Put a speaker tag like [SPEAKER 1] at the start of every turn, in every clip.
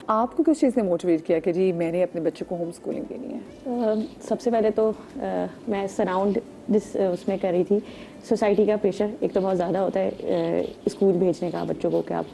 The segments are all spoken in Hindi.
[SPEAKER 1] आपको किस चीज़ ने मोटिवेट किया कि जी मैंने अपने बच्चे को होम स्कूलिंग देनी है?
[SPEAKER 2] सबसे पहले तो मैं सराउंड जिस उसमें कर रही थी, सोसाइटी का प्रेशर एक तो बहुत ज़्यादा होता है स्कूल भेजने का बच्चों को, कि आप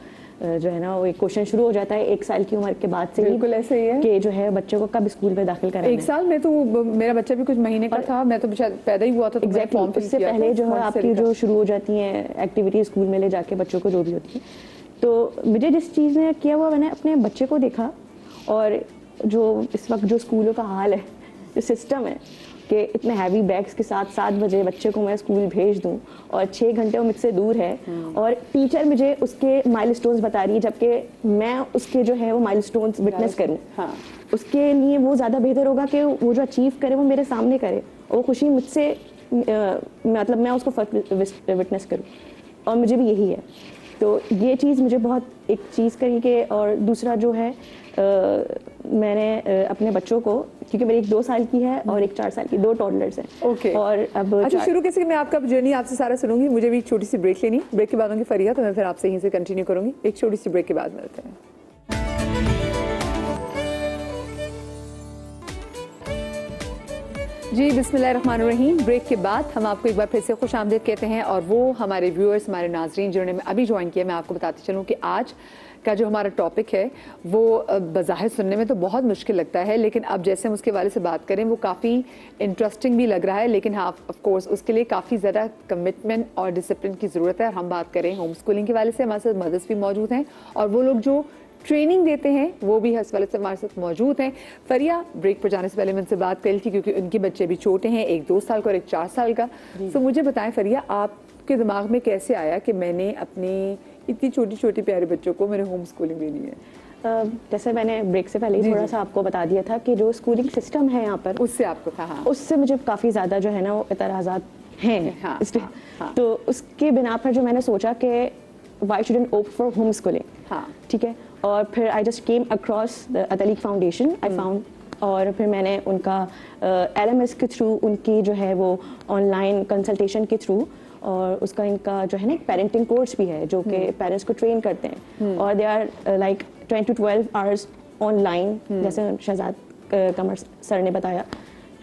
[SPEAKER 2] जो है ना वो एक क्वेश्चन शुरू हो जाता है 1 साल की उम्र के बाद से।
[SPEAKER 1] बिल्कुल ऐसे ही है
[SPEAKER 2] कि जो है बच्चों को कब स्कूल में दाखिल कराना है।
[SPEAKER 1] 1 साल में तो मेरा बच्चा भी कुछ महीने का था, मैं तो पैदा ही हुआ था। तो
[SPEAKER 2] एग्जैक्टली उससे पहले जो है आपकी जो शुरू हो जाती हैं एक्टिविटी स्कूल में ले जाके बच्चों को जो भी होती है। तो मुझे जिस चीज़ ने किया हुआ, मैंने अपने बच्चे को देखा, और जो इस वक्त जो स्कूलों का हाल है, जो सिस्टम है कि इतने हैवी बैग्स के साथ 7 बजे बच्चे को मैं स्कूल भेज दूं और 6 घंटे वो मुझसे दूर है, और टीचर मुझे उसके माइलस्टोन्स बता रही है, जबकि मैं उसके जो है वो माइलस्टोन्स विटनेस करूं।
[SPEAKER 1] हाँ।
[SPEAKER 2] उसके लिए वो ज़्यादा बेहतर होगा कि वो जो अचीव करे वो मेरे सामने करे, और वो खुशी मुझसे मतलब मैं उसको विटनेस करूं, और मुझे भी यही है। तो ये चीज़ मुझे बहुत एक चीज़ करी कि, और दूसरा जो है मैंने अपने बच्चों को, क्योंकि मेरी एक 2 साल की है और एक 4 साल की, 2 टॉडलर्स हैं।
[SPEAKER 1] ओके।
[SPEAKER 2] और अब
[SPEAKER 1] अच्छा, शुरू कैसे, मैं आपका जर्नी आपसे सारा सुनूंगी, मुझे भी एक छोटी सी ब्रेक लेनी, ब्रेक के बाद होंगी फरिया, तो मैं फिर आपसे यहीं से कंटिन्यू करूंगी। एक छोटी सी ब्रेक के बाद मिलते हैं। जी बिस्मिल्लाहिर्रहमानिर्रहीम। ब्रेक के बाद हम आपको एक बार फिर से खुश आमदीद कहते हैं, और वो हमारे व्यूअर्स, हमारे नाजरीन जिन्होंने अभी ज्वाइन किया, मैं आपको बताती चलूँ कि आज का जो हमारा टॉपिक है वो बज़ाहिर सुनने में तो बहुत मुश्किल लगता है, लेकिन अब जैसे हम उसके वाले से बात करें वो काफ़ी इंटरेस्टिंग भी लग रहा है, लेकिन हाँ ऑफ कोर्स उसके लिए काफ़ी ज़्यादा कमिटमेंट और डिसिप्लिन की ज़रूरत है। और हम बात करें होम स्कूलिंग के वाले से, हमारे साथ मदर्स भी मौजूद हैं, और वो लोग जो ट्रेनिंग देते हैं वो भी इस वाले से हमारे साथ मौजूद हैं। फरिया ब्रेक पर जाने से पहले मैं उनसे बात करी थी, क्योंकि उनके बच्चे भी छोटे हैं, एक 2 साल का और एक 4 साल का। तो मुझे बताएं फरिया, आपके दिमाग में कैसे आया कि मैंने अपने इतनी छोटी छोटी प्यारे बच्चों को मैंने होम स्कूलिंग देनी है?
[SPEAKER 2] जैसे मैंने ब्रेक से पहले ही थोड़ा सा आपको बता दिया था कि जो स्कूलिंग सिस्टम है यहाँ पर,
[SPEAKER 1] उससे आपको था, हाँ,
[SPEAKER 2] उससे मुझे काफ़ी ज़्यादा जो है ना वो इतराज़ात हैं।
[SPEAKER 1] हाँ, हाँ।
[SPEAKER 2] तो उसके बिना पर जो मैंने सोचा कि why shouldn't opt for home schooling.
[SPEAKER 1] हाँ,
[SPEAKER 2] ठीक है। और फिर I just came across the Ataleeq foundation, I found, और फिर मैंने उनका LMS के थ्रू, उनकी जो है वो ऑनलाइन कंसल्टेशन के थ्रू, और उसका इनका जो है ना एक पेरेंटिंग कोर्स भी है जो कि पेरेंट्स को ट्रेन करते हैं, और they are like 10 to 12 hours online, जैसे शहजाद कमर सर ने बताया।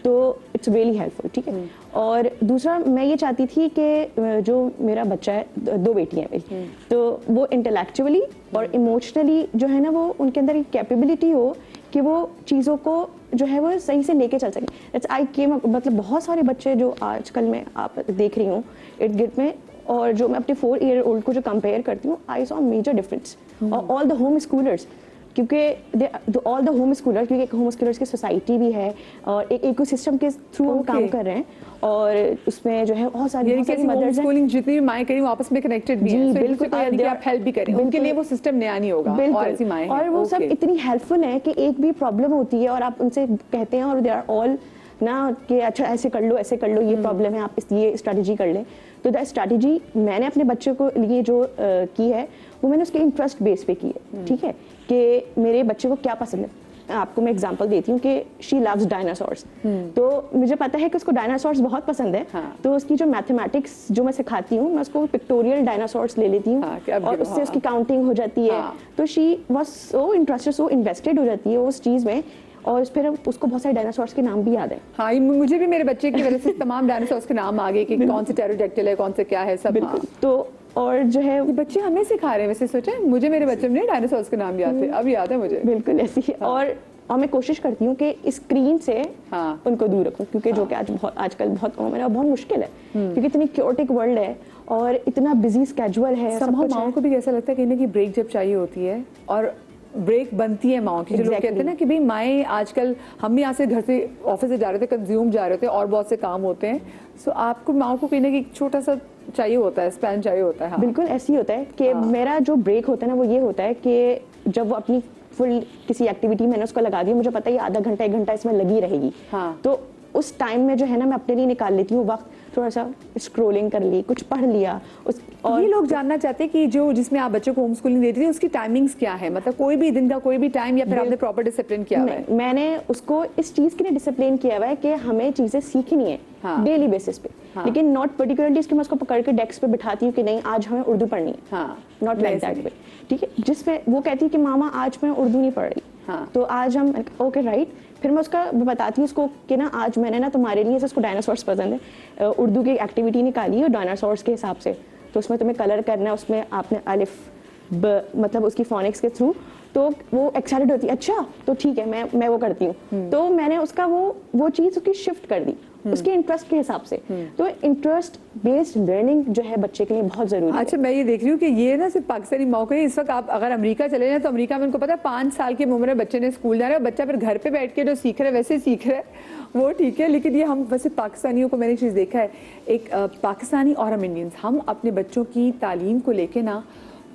[SPEAKER 2] तो इट्स रियली हेल्पफुल। ठीक है। और दूसरा मैं ये चाहती थी कि जो मेरा बच्चा है, 2 बेटियां हैं मेरी, तो वो इंटेलेक्चुअली और इमोशनली जो है ना वो उनके अंदर एक कैपेबिलिटी हो कि वो चीज़ों को जो है वो सही से लेके चल सकें। इट्स आई केम, मतलब बहुत सारे बच्चे जो आजकल मैं आप देख रही हूँ इर्द गिर्द में, और जो मैं अपने 4 ईयर ओल्ड को जो कंपेयर करती हूँ, आई सॉ मेजर डिफरेंस। और ऑल द होम स्कूलर्स, क्योंकि ऑल द होम स्कूलर, क्योंकि एक होम स्कूलर्स की सोसाइटी भी है और एक इकोसिस्टम के थ्रू हम काम कर रहे हैं, और उसमें जो है बहुत सारी
[SPEAKER 1] मदर्स हैं, जितनी भी माएँ करी वो आपस में कनेक्टेड भी हैं, बिल्कुल, आप हेल्प भी करें, उनके लिए वो सिस्टम नया नहीं होगा, और ऐसी माएँ,
[SPEAKER 2] और वो सब इतनी हेल्पफुल हैं कि एक भी प्रॉब्लम होती है और आप उनसे कहते हैं, और दे आर ऑल ना कि अच्छा ऐसे कर लो, ऐसे कर लो, ये प्रॉब्लम है, आप ये स्ट्रैटेजी कर लें। तो दैट स्ट्रैटेजी मैंने अपने बच्चे को लिए जो की है, वो मैंने उसके इंटरेस्ट बेस पे की है। ठीक है, कि मेरे बच्चे को क्या पसंद है। आपको मैं एग्जांपल देती हूँ कि शी लव्स डायनासोर्स, तो मुझे पता है कि उसको डायनासोर्स बहुत पसंद है।
[SPEAKER 1] हाँ।
[SPEAKER 2] तो उसकी जो मैथमेटिक्स जो मैं सिखाती हूँ, मैं उसको पिक्टोरियल डायनासोर्स ले लेती हूँ,
[SPEAKER 1] हाँ,
[SPEAKER 2] और उससे उसकी काउंटिंग हो जाती है।
[SPEAKER 1] हाँ।
[SPEAKER 2] तो she was so interested, so invested हो जाती है उस चीज़ में, और फिर उसको बहुत सारे डायनासोर्स के नाम भी याद है।
[SPEAKER 1] हाँ, मुझे भी मेरे बच्चे की वजह से तमाम डायनासोर्स के नाम आ गए कि कौन से टेरोडेक्टिल है, कौन से क्या है, सब। हाँ।
[SPEAKER 2] तो और जो है
[SPEAKER 1] ये बच्चे हमें सिखा रहे हैं, वैसे सोचे मुझे मेरे बच्चे में डायनासोर्स के नाम याद थे, अब याद है मुझे।
[SPEAKER 2] बिल्कुल ऐसी ही। और मैं कोशिश करती हूँ कि स्क्रीन से उनको दूर रखूँ, क्योंकि जो कि आजकल बहुत कॉमन है और बहुत मुश्किल है, क्योंकि इतनी क्योटिक वर्ल्ड है और इतना बिजी स्केड्यूल है। सब
[SPEAKER 1] माओ को भी ऐसा लगता है कहीं ना ब्रेक जब चाहिए होती है, और ब्रेक बनती है माओ की। जो लोग कहते हैं ना कि भाई माएँ आजकल, हम भी यहाँ से घर से ऑफिस से जा रहे थे, कंज्यूम जा रहे थे, और बहुत से काम होते हैं, सो आपको माओ को कहीं ना कहीं छोटा सा चाहिए होता है, स्पैन चाहिए होता है। हाँ।
[SPEAKER 2] बिल्कुल ऐसे ही होता है कि मेरा जो ब्रेक होता है ना वो ये होता है कि जब वो अपनी फुल किसी एक्टिविटी मैंने उसको लगा दी, मुझे पता है आधा घंटा 1 घंटा इसमें लगी रहेगी।
[SPEAKER 1] हाँ।
[SPEAKER 2] तो उस टाइम में जो है ना मैं अपने लिए निकाल लेती हूँ वक्त, थोड़ा सा स्क्रोलिंग कर ली, कुछ पढ़ लिया।
[SPEAKER 1] और ये लोग जानना चाहते हैं कि जो जिसमें आप बच्चों को होम स्कूलिंग देती थी उसकी टाइमिंग्स क्या है, मतलब कोई भी दिन का कोई भी टाइम, या फिर आपने प्रॉपर डिसिप्लिन किया हुआ है?
[SPEAKER 2] मैंने उसको इस चीज के लिए डिसिप्लिन किया हुआ है कि हमें चीजें सीखनी है डेली बेसिस पे, लेकिन नॉट पर्टिकुलरली इसके मैं उसको पकड़ के डेस्क पे बिठाती हूँ कि नहीं आज हमें उर्दू पढ़नी है, नॉट लाइक दैट वे। ठीक है, जिसमें वो कहती है कि मामा आज मैं उर्दू नहीं पढ़ रही,
[SPEAKER 1] हाँ।
[SPEAKER 2] तो आज हम ओके राइट, फिर मैं उसका बताती हूँ उसको कि ना आज मैंने ना तुम्हारे लिए, उसको डायनासोर्स पसंद है, उर्दू की एक्टिविटी निकाली है डायनासोर्स के हिसाब से, तो उसमें तुम्हें कलर करना है, उसमें आपने अलिफ ब मतलब उसकी फोनिक्स के थ्रू, तो वो एक्साइटेड होती है, अच्छा तो ठीक है मैं वो करती हूँ। तो मैंने उसका वो चीज़ उसकी शिफ्ट कर दी उसके इंटरेस्ट के हिसाब से। तो इंटरेस्ट बेस्ड लर्निंग जो है बच्चे के लिए बहुत जरूरी है।
[SPEAKER 1] अच्छा, मैं ये देख रही हूँ कि ये ना सिर्फ पाकिस्तानी मौके है, इस वक्त आप अगर अमेरिका चले जाए तो अमेरिका में उनको पता है 5 साल की उम्र में बच्चे ने स्कूल जाना है, और बच्चा फिर घर पे बैठ के जो सीख रहा है वैसे सीख रहा है, वो ठीक है। लेकिन ये हम वैसे पाकिस्तानियों को मैंने चीज़ देखा है, एक पाकिस्तानी और हम इंडियंस, हम अपने बच्चों की तालीम को लेके ना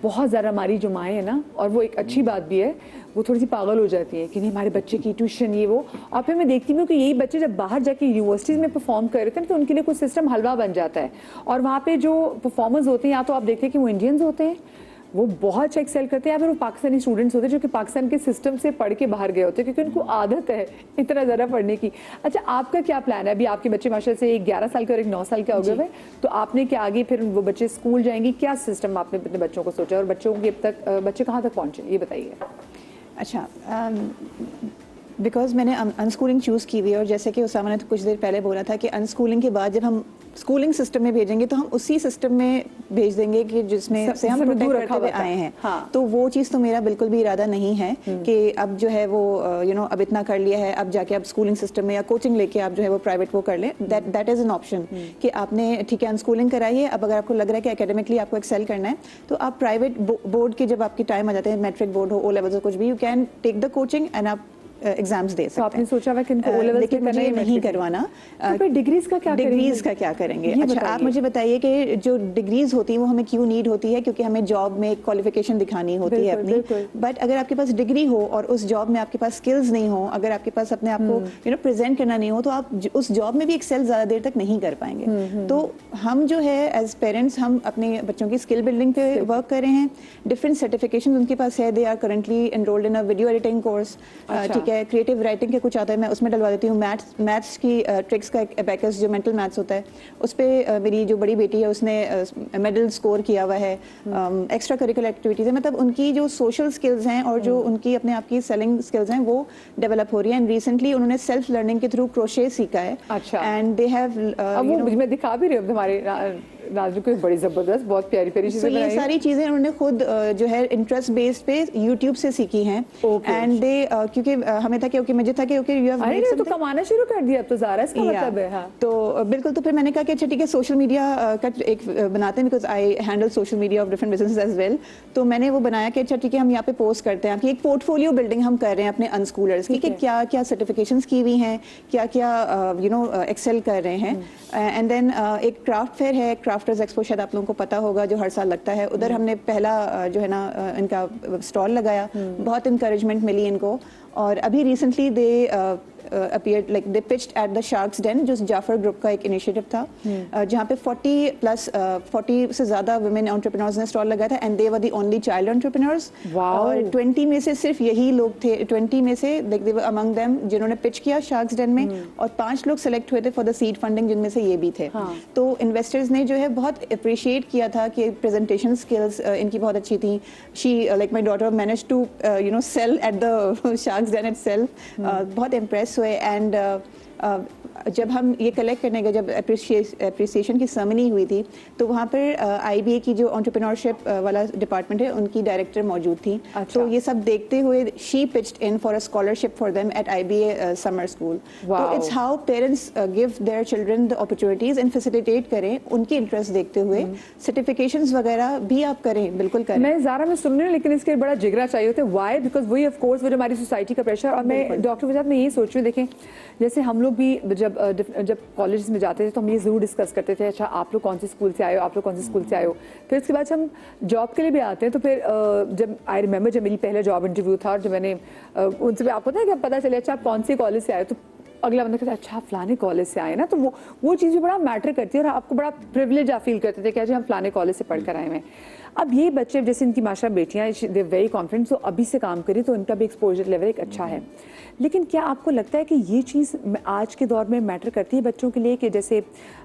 [SPEAKER 1] बहुत ज़्यादा, हमारी जो माएँ हैं ना, और वो एक अच्छी बात भी है, वो थोड़ी सी पागल हो जाती है कि नहीं हमारे बच्चे की ट्यूशन ये वो, और फिर मैं देखती हूँ कि यही बच्चे जब बाहर जाके यूनिवर्सिटीज़ में परफॉर्म कर रहे थे तो उनके लिए कुछ सिस्टम हलवा बन जाता है, और वहाँ पे जो परफॉर्मर्स होते हैं या तो आप देखते हैं कि वो इंडियंस होते हैं, वो बहुत अच्छा एक्सेल करते हैं, या फिर वो पाकिस्तानी स्टूडेंट्स होते हैं जो कि पाकिस्तान के सिस्टम से पढ़ के बाहर गए होते हैं क्योंकि उनको आदत है इतना ज़्यादा पढ़ने की। अच्छा, आपका क्या प्लान है? अभी आपके बच्चे माशाल्लाह से एक 11 साल के और एक 9 साल के हो गए हुए, तो आपने क्या आगे फिर वो बच्चे स्कूल जाएंगे, क्या सिस्टम आपने अपने बच्चों को सोचा, और बच्चों के अब तक बच्चे कहाँ तक पहुँचे ये बताइए।
[SPEAKER 3] अच्छा, बिकॉज मैंने अनस्कूलिंग चूज़ की हुई है, और जैसे कि उसामा ने तो कुछ देर पहले बोला था कि अनस्कूलिंग के बाद जब हम स्कूलिंग सिस्टम में भेजेंगे तो हम उसी सिस्टम में भेज देंगे कि जिसमें से हम प्रोटेक्ट करते हुए आए हैं।
[SPEAKER 1] हाँ।
[SPEAKER 3] तो वो चीज़ तो मेरा बिल्कुल भी इरादा नहीं है कि अब जो है वो अब इतना कर लिया है, अब जाके आप स्कूलिंग सिस्टम में या कोचिंग लेके आप जो है वो प्राइवेट वो कर लें। दैट इज़ एन ऑप्शन कि आपने ठीक है अनस्कूलिंग कराई है, अब अगर आपको लग रहा है कि एकेडमिकली आपको एक्सेल करना है तो आप प्राइवेट बोर्ड के जब आपकी टाइम आ जाते हैं, मैट्रिक बोर्ड हो, ओ लेवल्स हो, कुछ भी, you can take the coaching and आप एग्जाम्स दे सकते हैं।
[SPEAKER 1] आपने सोचा हुआ कि इनको ओ लेवल्स
[SPEAKER 3] लेकिन मुझे नहीं करवाना।
[SPEAKER 1] तो फिर डिग्रीज का क्या करेंगे?
[SPEAKER 3] डिग्रीज का क्या करेंगे? अच्छा, आप मुझे बताइए कि जो डिग्रीज होती हैं वो हमें क्यों नीड होती है? क्योंकि हमें जॉब में क्वालिफिकेशन दिखानी होती है अपनी। बट अगर आपके पास डिग्री हो और उस जॉब में आपके पास स्किल्स नहीं हो, अगर आपके पास अपने आप को प्रेजेंट करना नहीं हो, तो आप उस जॉब में भी एक्सेल ज्यादा देर तक नहीं कर पाएंगे। तो हम जो है एज पेरेंट्स, हम अपने बच्चों की स्किल बिल्डिंग पे वर्क कर रहे हैं। डिफरेंट सर्टिफिकेशन उनके पास है, they are currently enrolled in a video editing course, ठीक है, क्रिएटिव राइटिंग के कुछ आता है, मैं उसमें डलवा देती हूँ। मैथ्स की ट्रिक्स का एक अबैकस जो मेंटल मैथ्स होता है, उस पर मेरी जो बड़ी बेटी है उसने मेडल स्कोर किया हुआ है। एक्स्ट्रा करिकुलर एक्टिविटीज़ है, मतलब उनकी जो सोशल स्किल्स हैं और जो उनकी अपने आप की सेलिंग स्किल्स हैं वो डेवलप हो रही है। एंड रिसेंटली उन्होंने सेल्फ लर्निंग के थ्रू क्रोशे सीखा है।
[SPEAKER 1] अच्छा।
[SPEAKER 3] एंड दे हैव,
[SPEAKER 1] मैं दिखा भी रही हूँ हमारे नाज़रीन को, बड़ी जबरदस्त, बहुत प्यारी प्यारी चीजें
[SPEAKER 3] ये सारी चीजें उन्होंने खुद जो है इंटरेस्ट बेस्ड पे यूट्यूब से सीखी हैं। एंड दे क्योंकि हमें था कि ओके, मुझे था कि ओके यू हैव
[SPEAKER 1] तो कमाना शुरू कर दिया अब तो ज़ारा, इसका मतलब है। हाँ।
[SPEAKER 3] तो बिल्कुल, तो फिर मैंने कहा कि अच्छा ठीक है, सोशल मीडिया का एक बनाते हैं, because I handle social media of different businesses as well. तो मैंने वो बनाया कि अच्छा ठीक है, हम यहाँ पे पोस्ट करते हैं, आपकी एक पोर्टफोलियो बिल्डिंग हम कर रहे हैं अपने अनस्कूलर्स की, कि क्या क्या सर्टिफिकेशंस की हुई हैं, क्या क्या एक्सेल कर रहे हैं। एंड देन एक क्राफ्ट फेयर है, क्राफ्टर्स एक्सपो, शायद आप लोगों को पता होगा, जो हर साल लगता है। उधर हमने पहला जो है ना इनका स्टॉल लगाया, बहुत इंकरेजमेंट मिली इनको। और अभी recently they appeared like they pitched at the Sharks Den, जो जाफर ग्रुप का एक इनिशिएटिव था, जहाँ पे 40 से ज़्यादा वुमेन एंटरप्रेन्योर्स ने स्टॉल लगाया था, and they were the only child entrepreneurs. और 20 में से सिर्फ यही लोग थे, 20 में से they were among them जिन्होंने पिच किया शार्क्स डेन में, और 5 लोग सेलेक्ट हुए थे फॉर द सीड फंडिंग, जिनमें से ये भी थे। तो इन्वेस्टर्स ने जो है बहुत अप्रिशिएट किया था कि प्रेजेंटेशन स्किल्स इनकी बहुत अच्छी थी। She like my daughter manage to sell at the sharks den itself, बहुत इम्प्रेस हुए। एंड जब हम ये कलेक्ट करने गए, जब अप्रिसिएशन की सेरेमनी हुई थी, तो वहाँ पर IBA की जो एंटरप्रेन्योरशिप वाला डिपार्टमेंट है, उनकी डायरेक्टर मौजूद थी। तो ये सब देखते हुए she pitched in for a scholarship for them at IBA summer school. तो it's how parents give their children the opportunities and facilitate करें, उनके इंटरेस्ट देखते हुए। सर्टिफिकेशंस वगैरह भी आप करें, बिल्कुल करें।
[SPEAKER 1] मैं ज़ारा में सुन रही हूँ, लेकिन इसके बड़ा जिगरा चाहिए होता है। वाई? बिकॉज वही ऑफ कोर्स वो जो हमारी सोसाइटी का प्रेशर। और मैं डॉक्टर के साथ मैं यही सोच रही हूँ, देखें जैसे हम लोग भी जब कॉलेज में जाते थे तो हम ये ज़रूर डिस्कस करते थे, अच्छा आप लोग कौन से स्कूल से आए हो, आप लोग कौन से स्कूल से आए हो। फिर उसके बाद हम जॉब के लिए भी आते हैं, तो फिर जब आई रिमेंबर जब मेरी पहला जॉब इंटरव्यू था और जब मैंने उनसे भी, आपको पता है कि पता चले अच्छा आप कौन से कॉलेज से आए, तो अगला बंदा कहता है अच्छा फलाने कॉलेज से आए ना, तो वो चीज़ भी बड़ा मैटर करती है और आपको बड़ा प्रिविलेज आप फील करते थे कि हम फलाने कॉलेज से पढ़ कर आए हैं। अब ये बच्चे जैसे इनकी माशा बेटियाँ दे वेरी कॉन्फिडेंट, तो अभी से काम करी तो इनका भी एक्सपोजर लेवल एक अच्छा है। लेकिन क्या आपको लगता है कि ये चीज़ आज के दौर में मैटर करती है बच्चों के लिए कि जैसे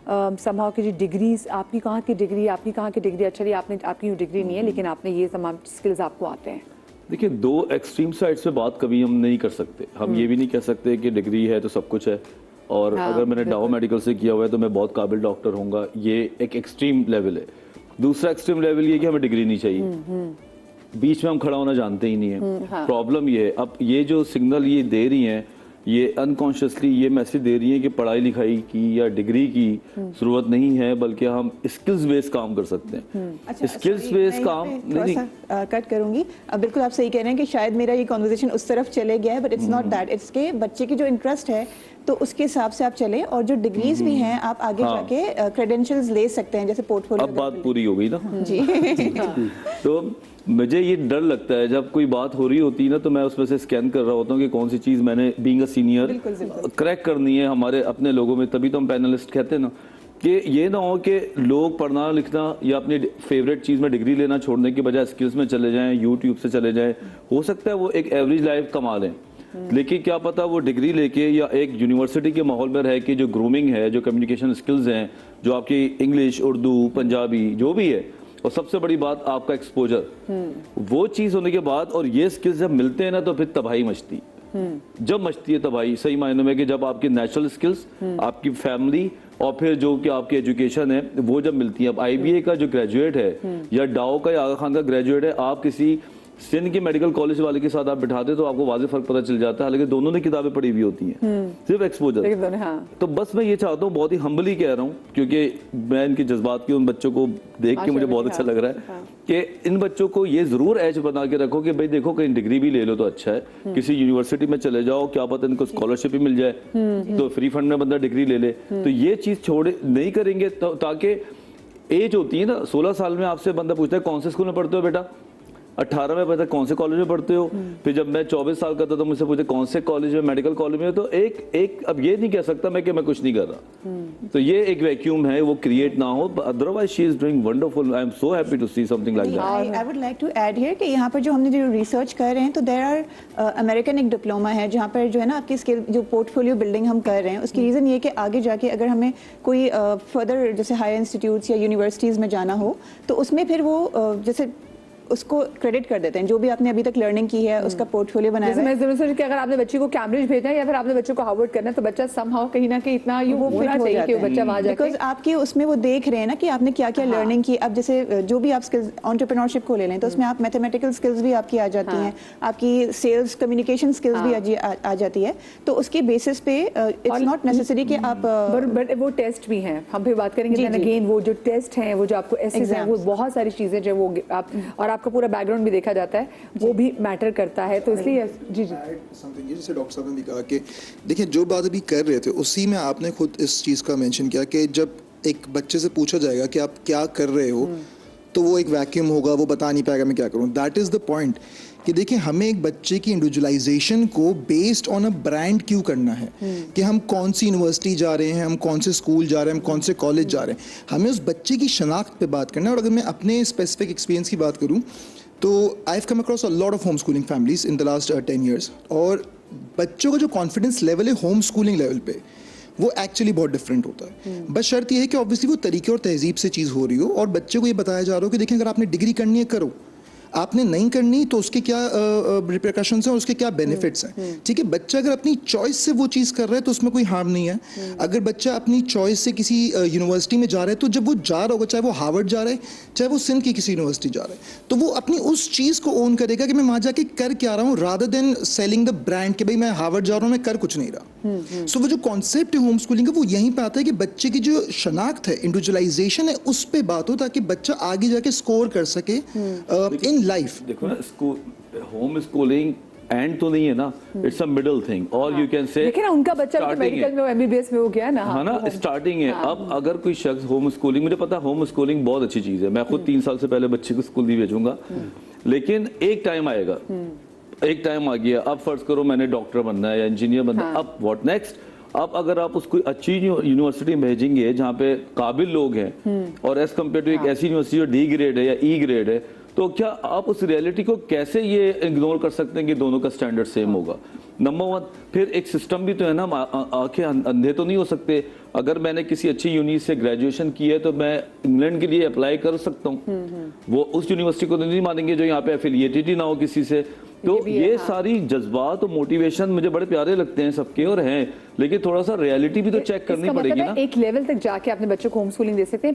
[SPEAKER 1] समाव की जो डिग्रीज, आपकी कहाँ की डिग्री, आपकी कहाँ की डिग्री, अच्छा ये आपने आपकी डिग्री नहीं है लेकिन आपने ये तमाम स्किल्स आपको आते हैं।
[SPEAKER 4] देखिए, दो एक्सट्रीम साइड्स पे बात कभी हम नहीं कर सकते। हम ये भी नहीं कह सकते कि डिग्री है तो सब कुछ है, और अगर मैंने डाउ मेडिकल से किया हुआ है तो मैं बहुत काबिल डॉक्टर होऊंगा। ये एक एक्सट्रीम लेवल है। दूसरा एक्सट्रीम लेवल ये कि हमें डिग्री नहीं चाहिए, बीच में हम खड़ा होना जानते ही नहीं है। प्रॉब्लम ये है, अब ये जो सिग्नल ये दे रही हैं, ये अनकॉन्शियसली ये मैसेज दे रही है कि पढ़ाई लिखाई की या डिग्री की जरूरत नहीं है, बल्कि हम स्किल्स बेस्ड काम कर सकते हैं। स्किल्स बेस्ड काम नहीं
[SPEAKER 3] कट करूंगी। अब बिल्कुल आप सही कह रहे हैं कि शायद मेरा ये कॉन्वर्सेशन उस तरफ चले गया है, but it's not that. It's के बच्चे की जो इंटरेस्ट है तो उसके हिसाब से आप चले, और जो डिग्रीज भी हैं आप आगे जाके क्रेडेंशियल्स ले सकते हैं, जैसे पोर्टफोलियो।
[SPEAKER 4] अब बात पूरी हो गई ना
[SPEAKER 3] जी।
[SPEAKER 4] तो मुझे ये डर लगता है जब कोई बात हो रही होती है ना, तो मैं उसमें से स्कैन कर रहा होता हूँ कि कौन सी चीज़ मैंने बीइंग अ सीनियर क्रैक करनी है हमारे अपने लोगों में। तभी तो हम पैनलिस्ट कहते हैं ना, कि ये ना हो कि लोग पढ़ना लिखना या अपनी फेवरेट चीज़ में डिग्री लेना छोड़ने के बजाय स्किल्स में चले जाएं, यूट्यूब से चले जाएं। हो सकता है वो एक एवरेज लाइफ कमा लें, लेकिन क्या पता वो डिग्री लेके या एक यूनिवर्सिटी के माहौल में रह के जो ग्रूमिंग है, जो कम्युनिकेशन स्किल्स हैं, जो आपकी इंग्लिश, उर्दू, पंजाबी जो भी है, और सबसे बड़ी बात आपका एक्सपोजर, वो चीज़ होने के बाद और ये स्किल्स जब मिलते हैं ना, तो फिर तबाही मचती जब मचती है तबाही सही मायनों में, कि जब आपकी नेचुरल स्किल्स, आपकी फैमिली और फिर जो कि आपकी एजुकेशन है वो जब मिलती है। अब IBA का जो ग्रेजुएट है या डाओ का या आगा खान का ग्रेजुएट है, आप किसी सिंध के मेडिकल कॉलेज वाले के साथ आप बिठाते तो आपको वाज़े फर्क पता चल जाता है, हालांकि दोनों ने किताबें पढ़ी हुई होती हैं, सिर्फ एक्सपोजर। तो बस मैं ये चाहता हूँ, बहुत ही हम्बली कह रहा हूँ, क्योंकि मैं इनके जज्बात की उन बच्चों को देख के मुझे बहुत अच्छा लग रहा है कि इन बच्चों को ये जरूर एज बना के रखो कि भाई देखो कहीं डिग्री भी ले लो तो अच्छा है, किसी यूनिवर्सिटी में चले जाओ, क्या पता इनको स्कॉलरशिप भी मिल जाए, तो फ्री फंड में बंदा डिग्री ले ले। तो ये चीज़ छोड़े नहीं करेंगे ताकि एज होती है ना, 16 साल में आपसे बंदा पूछता है कौन से स्कूल में पढ़ते हो बेटा, 18 में पता कौन से कॉलेज में पढ़ते हो, फिर जब मैं 24 साल का था तो मुझसे पूछे कौन से कॉलेज में, मेडिकल कॉलेज में। तो एक अब ये नहीं कह सकता मैं कि मैं कुछ नहीं कर रहा। तो ये एक वैक्यूम है, वो क्रिएट ना हो। Otherwise she is doing wonderful. I am so happy to see something like that.
[SPEAKER 3] I would like to add here कि यहाँ पर जो हमने जो रिसर्च कर रहे हैं, तो देयर आर अमेरिकन एक डिप्लोमा है जहाँ पर जो है ना आपकी स्किल जो पोर्टफोलियो बिल्डिंग हम कर रहे हैं, उसकी रीज़न ये कि आगे जाके अगर हमें कोई फर्दर जैसे हायर इंस्टीट्यूट्स या यूनिवर्सिटीज़ में जाना हो, तो उसमें फिर वो जैसे उसको क्रेडिट कर देते हैं जो भी आपने अभी तक लर्निंग की है, उसका पोर्टफोलियो बनाया है।
[SPEAKER 1] मैं जरूर सोच कि अगर आपने बच्चे को कैम्ब्रिज भेजना है या फिर आपने बच्चे को हार्वर्ड करना है, तो बच्चा समहाउ कहीं ना कहीं इतना
[SPEAKER 3] वो
[SPEAKER 1] होना चाहिए कि वो बच्चा वहां जाके,
[SPEAKER 3] बिकॉज आपके उसमें वो देख रहे हैं ना कि आपने क्या क्या लर्निंग की। अब जैसे जो भी आप स्किल्स एंटरप्रेन्योरशिप को ले लें, तो उसमें आप मैथमेटिकल स्किल्स भी आपकी आ जाती हैं, आपकी सेल्स कम्युनिकेशन स्किल्स भी आ जाती है। तो उसके बेसिस पे इट्स नॉट नेसेसरी कि आप
[SPEAKER 1] बट वो टेस्ट भी हैं, हम फिर बात करेंगे देन अगेन, वो जो टेस्ट हैं, वो जो आपको एसेस हैं, वो बहुत सारी चीजें जो वो आप और आपका पूरा बैकग्राउंड भी देखा जाता है, वो भी मैटर करता है। तो इसलिए जी
[SPEAKER 5] जैसे डॉक्टर साहब ने भी कहा कि देखिए जो बात अभी कर रहे थे उसी में आपने खुद इस चीज़ का मेंशन किया कि जब एक बच्चे से पूछा जाएगा कि आप क्या कर रहे हो, तो वो एक वैक्यूम होगा, वो बता नहीं पाएगा मैं क्या करूँ। दैट इज़ द पॉइंट कि देखिए हमें एक बच्चे की इंडिविजुअलाइजेशन को बेस्ड ऑन अ ब्रांड क्यों करना है कि हम कौन सी यूनिवर्सिटी जा रहे हैं, हम कौन से स्कूल जा रहे हैं, हम कौन से कॉलेज जा रहे हैं। हमें उस बच्चे की शनाख्त पे बात करना है। और अगर मैं अपने स्पेसिफिक एक्सपीरियंस की बात करूँ तो I have come across a lot of home schooling families in the last 10 years, और बच्चों का जो कॉन्फिडेंस लेवल है होम स्कूलिंग लेवल पे वो एक्चुअली बहुत डिफरेंट होता है। बस शर्त यह है कि ऑब्वियसली वो तरीके और तहजीब से चीज़ हो रही हो, और बच्चे को ये बताया जा रहा हो कि देखिए अगर आपने डिग्री करनी है करो, आपने नहीं करनी तो उसके क्या रिपरकशंस हैं और उसके क्या बेनिफिट्स हैं। ठीक है, बच्चा अगर अपनी चॉइस से वो चीज़ कर रहा है तो उसमें कोई हार्म नहीं है। अगर बच्चा अपनी चॉइस से किसी यूनिवर्सिटी में जा रहा है, तो जब वो जा रहा होगा, चाहे वो हार्वर्ड जा रहा है, चाहे वो सिंध की किसी यूनिवर्सिटी जा रहा है, तो वो अपनी उस चीज़ को ओन करेगा कि मैं वहाँ जाके कर क्या रहा हूँ, rather than selling the brand कि भाई मैं हार्वर्ड जा रहा हूँ, मैं कर कुछ नहीं रहा। सो वो जो कॉन्सेप्ट है होम स्कूलिंग का, वो यहीं पे आता है कि बच्चे की जो शनाख्त है, इंडिविजुअलाइजेशन है, उस पर बात हो, ताकि बच्चा आगे जाके स्कोर कर सके इन लाइफ।
[SPEAKER 4] देखो ना, होम स्कूलिंग एंड तो नहीं है ना, इट्स अ मिडिल थिंग, और यू कैन से
[SPEAKER 1] देखिए ना उनका बच्चा मेडिकल में MBBS में हो गया ना,
[SPEAKER 4] हाँ ना, स्टार्टिंग है। अब अगर कोई शख्स होम स्कूलिंग, मुझे पता है होम स्कूलिंग बहुत अच्छी चीज़ है, मैं खुद 3 साल से पहले बच्चे को स्कूल नहीं भेजूंगा, लेकिन एक टाइम आएगा, एक टाइम आ गया, अब फर्ज करो मैंने डॉक्टर बनना है या इंजीनियर बनना है, अब व्हाट नेक्स्ट। अब अगर आप उसको अच्छी यूनिवर्सिटी में भेजेंगे जहाँ पे काबिल लोग हैं और एज कम्पेयर टू एक ऐसी यूनिवर्सिटी जो डी ग्रेड है या ई ग्रेड है, तो क्या आप उस रियलिटी को कैसे ये इग्नोर कर सकते हैं कि दोनों का स्टैंडर्ड सेम होगा? नंबर वन, फिर एक सिस्टम भी तो है ना, आंखें अंधे तो नहीं हो सकते। अगर मैंने किसी अच्छी यूनि से ग्रेजुएशन की है तो मैं इंग्लैंड के लिए अप्लाई कर सकता हूँ, वो उस यूनिवर्सिटी को तो नहीं मानेंगे जो यहाँ पे एफिलिएटेड ही ना हो किसी से। तो ये सारी जज्बात और मोटिवेशन मुझे बड़े प्यारे लगते हैं सबके और हैं, लेकिन थोड़ा सा रियलिटी भी तो चेक करनी
[SPEAKER 1] इसका
[SPEAKER 4] पड़ेगी
[SPEAKER 1] मतलब
[SPEAKER 4] ना।
[SPEAKER 1] है एक लेवल तक जाके अपने बच्चों को होम स्कूलिंग दे सकते हैं,